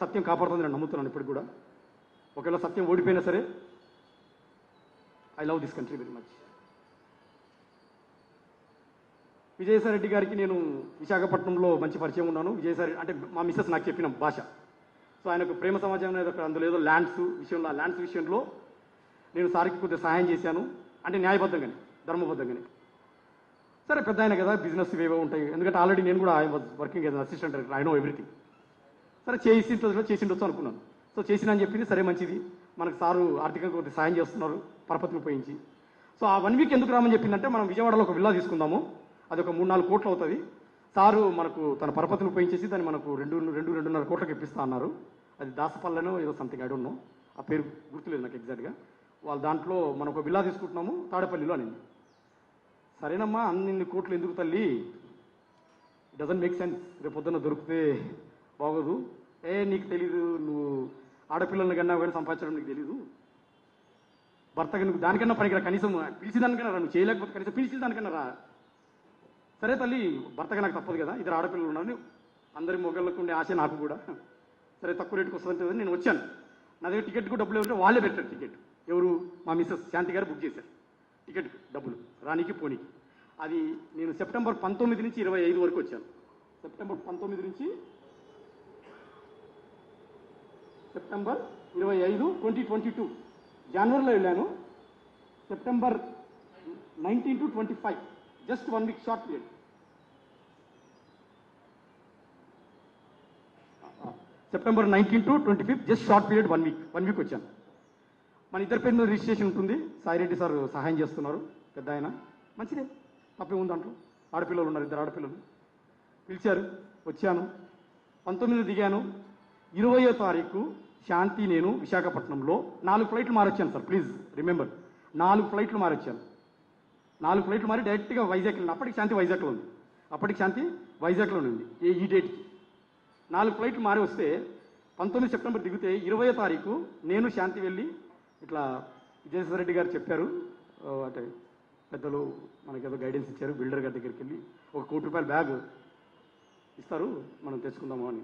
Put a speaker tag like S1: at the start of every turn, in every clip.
S1: సత్యం కాపాడుతుంది నేను నమ్ముతున్నాను ఇప్పటికి కూడా. ఒకవేళ సత్యం ఓడిపోయినా సరే I love this country very much. Vijayasai Reddy గారికి నేను విశాఖపట్నంలో మంచి పరిచయం ఉన్నాను. విజయసాయి అంటే మా మిస్సెస్ నాకు చెప్పిన భాష. సో ఆయనకు ప్రేమ సమాజం అనేది ఒక అందులో ఏదో ల్యాండ్స్ విషయంలో, ఆ ల్యాండ్స్ విషయంలో నేను సార్కి కొద్దిగా సహాయం చేశాను. అంటే న్యాయబద్ధంగానే, ధర్మబద్ధంగానే. సరే పెద్ద ఆయన కదా, బిజినెస్ ఏవో ఉంటాయి. ఎందుకంటే ఆల్రెడీ నేను కూడా I was working as assistant director, I know everything. సరే చేసిండొచ్చు అనుకున్నాను. సో చేసిన అని చెప్పింది, సరే మంచిది, మనకు సారు ఆర్థికంగా కొద్దిగా సాయం చేస్తున్నారు పరపతిని ఉపయోగించి. సో ఆ 1 వీక్ ఎందుకు రామని చెప్పిందంటే, మనం విజయవాడలో ఒక విల్లా తీసుకుందాము, అది ఒక 3-4 కోట్లు అవుతుంది. సారు మనకు తన పరపతిని ఉపయోగించేసి దాన్ని మనకు 2-2.5 కోట్లకు ఇప్పిస్తా అన్నారు. అది దాసపల్లెనో ఏదో సంథింగ్, ఐ డోంట్ నో, ఆ పేరు గుర్తులేదు నాకు ఎగ్జాక్ట్గా. వాళ్ళు దాంట్లో మనం ఒక విల్లా తీసుకుంటున్నాము తాడేపల్లిలో అనింది. సరేనమ్మా, అన్ని కోట్లు ఎందుకు తల్లి, ఇట్ డజంట్ మేక్ సెన్స్, రేపు పొద్దున్న దొరికితే బాగోదు. నీకు తెలీదు, నువ్వు ఆడపిల్లల్ని కన్నా కానీ సంపాదించడం నీకు తెలీదు, భర్తగా నువ్వు దానికన్నా పనికిరా, కనీసం పిలిచేదానికన్నా రా, నువ్వు చేయలేకపోతే కనీసం పిలిచేదానికన్నా రా. సరే తల్లి, భర్తగా నాకు తప్పదు కదా, ఇద్దరు ఆడపిల్లలు ఉన్నారు, అందరి మొగళ్ళకు ఉండే ఆశ నాకు కూడా. సరే తక్కువ రేటుకి వస్తుందని నేను వచ్చాను. నా దగ్గర టికెట్ కూడా డబ్బులు ఏమంటే వాళ్ళే పెట్టారు టికెట్. ఎవరు? మా మిస్సెస్ శాంతి గారు బుక్ చేశారు టికెట్ డబ్బులు, రానికి పోనీకి. అది నేను సెప్టెంబర్ 19 నుంచి 25 వరకు వచ్చాను. సెప్టెంబర్ 19 నుంచి సెప్టెంబర్ 25, 2022 జనవరిలో వెళ్ళాను. September 19 to 25, just 1 week short period. September 19 to 25 just short period, 1 week వచ్చాను. మన ఇద్దరి పేరు మీద రిజిస్ట్రేషన్ ఉంటుంది. సాయిరెడ్డి సార్ సహాయం చేస్తున్నారు, పెద్ద ఆయన, మంచిదే, తప్పే ఉంది దాంట్లో. ఆడపిల్లలు ఉన్నారు, 2 ఆడపిల్లలు. పిలిచారు, వచ్చాను. 19 దిగాను. 20వ తారీఖు శాంతి నేను విశాఖపట్నంలో 4 ఫ్లైట్లు మారొచ్చాను సార్, ప్లీజ్ రిమెంబర్. 4 ఫ్లైట్లు మారొచ్చాను. 4 ఫ్లైట్లు మారి డైరెక్ట్గా వైజాగ్ వెళ్ళింది. అప్పటికి శాంతి వైజాగ్లో ఉంది. ఈ డేట్కి 4 ఫ్లైట్లు మారి వస్తే 19 సెప్టెంబర్ దిగితే 20వ తారీఖు నేను శాంతి వెళ్ళి ఇట్లా విజయసాయి రెడ్డి గారు చెప్పారు, అంటే పెద్దలు మనకి ఏదో గైడెన్స్ ఇచ్చారు, బిల్డర్ గారి దగ్గరికి వెళ్ళి ₹1 కోటి బ్యాగ్ ఇస్తారు, మనం తెచ్చుకుందాము అని.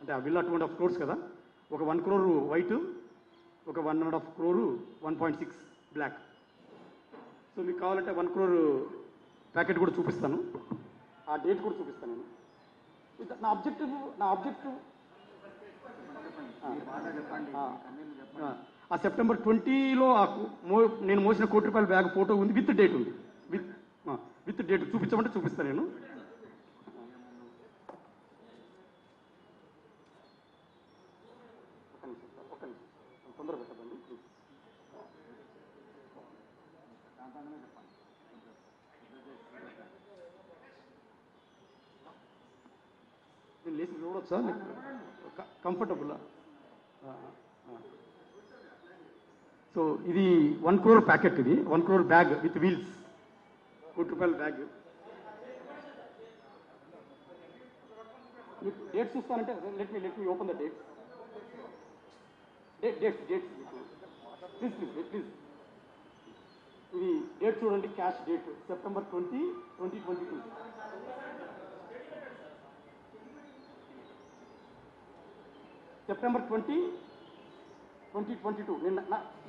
S1: అంటే ఆ బిల్ 2.5 crores కదా, ఒక 1 crore వైట్, ఒక 1.5 crore 1.6 బ్లాక్. సో మీకు కావాలంటే 1 crore ప్యాకెట్ కూడా చూపిస్తాను, ఆ డేట్ కూడా చూపిస్తాను నేను. నా ఆబ్జెక్టివ్ ఆ సెప్టెంబర్ 20లో నేను మోసిన ₹1 కోటి బ్యాగ్ ఫోటో ఉంది, విత్ డేట్ ఉంది, విత్ డేట్ చూపించమంటే చూపిస్తాను నేను. తొందర పెట్టదండి ప్లీజ్. నేను లేచి చూడొచ్చా, కంఫర్టబుల్. సో ఇది 1 crore ప్యాకెట్, ఇది 1 crore బ్యాగ్ విత్ వీల్స్, ₹1 కోటి బ్యాగ్. మీకు డేట్స్ చూస్తానంటే let me open the dates. Dates please. ఇది డేట్ చూడండి, cash date September 20, 2022. September 20, 2022.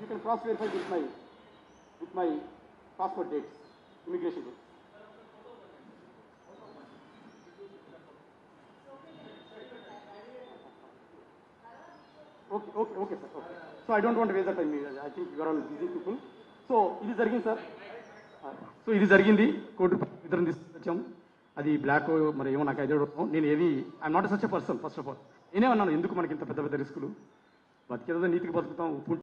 S1: You can cross verify with my passport dates, immigration dates. Okay sir, okay. So I don't want to waste the time. I think you are all busy people. So ఇది జరిగింది sir. So ఇది జరిగింది, ₹1 కోటి ఇద్దరం తీసుకొచ్చాం. అది black మరి ఏమో నాకు ఐడియా. నేను I'm not such a person. First of all నేనే అన్నాను, ఎందుకు మనకి ఇంత పెద్ద రిస్కులు, బతికేదో నీతికి బతుకుతాం.